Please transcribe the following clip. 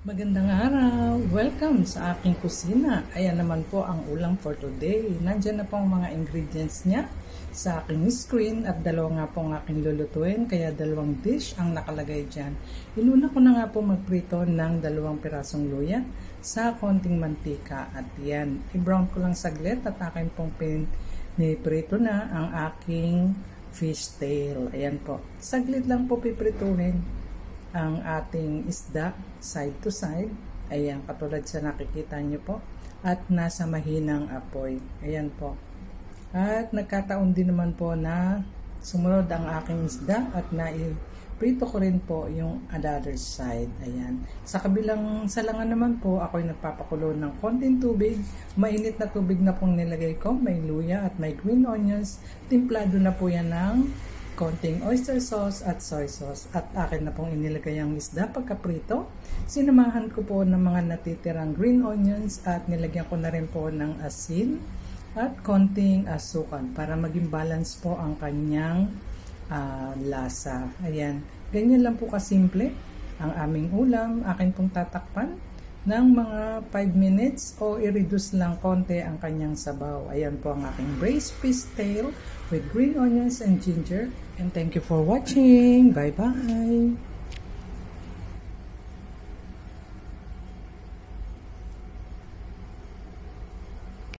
Magandang araw! Welcome sa aking kusina. Ayan naman po ang ulam for today. Nandyan na po ang mga ingredients niya sa aking screen at dalawa nga po ang aking lulutuin. Kaya dalawang dish ang nakalagay dyan. Inuna ko na nga po magprito ng 2 pirasong luya sa konting mantika. At yan, i-brown ko lang saglit at aking pong piniprito na ang aking fish tail. Ayan po. Saglit lang po piprituhin ang ating isda side to side. Ayan, katulad sa nakikita nyo po. At nasa mahinang apoy. Ayan po. At nagkataon din naman po na sumunod ang aking isda at prito ko rin po yung other side. Ayan. Sa kabilang salangan naman po, ako'y nagpapakulo ng konting tubig. Mainit na tubig na pong nilagay ko. May luya at may green onions. Timplado na po yan ng konting oyster sauce at soy sauce. At akin na pong inilagay ang isda pagkaprito. Sinamahan ko po ng mga natitirang green onions at nilagyan ko na rin po ng asin at konting asukal para maging balance po ang kanyang lasa. Ayan. Ganyan lang po kasimple ang aming ulam. Akin pong tatakpan ng mga 5 minutes o i-reduce lang konti ang kanyang sabaw. Ayan po ang aking braised fish tail with green onions and ginger. And thank you for watching. Bye-bye!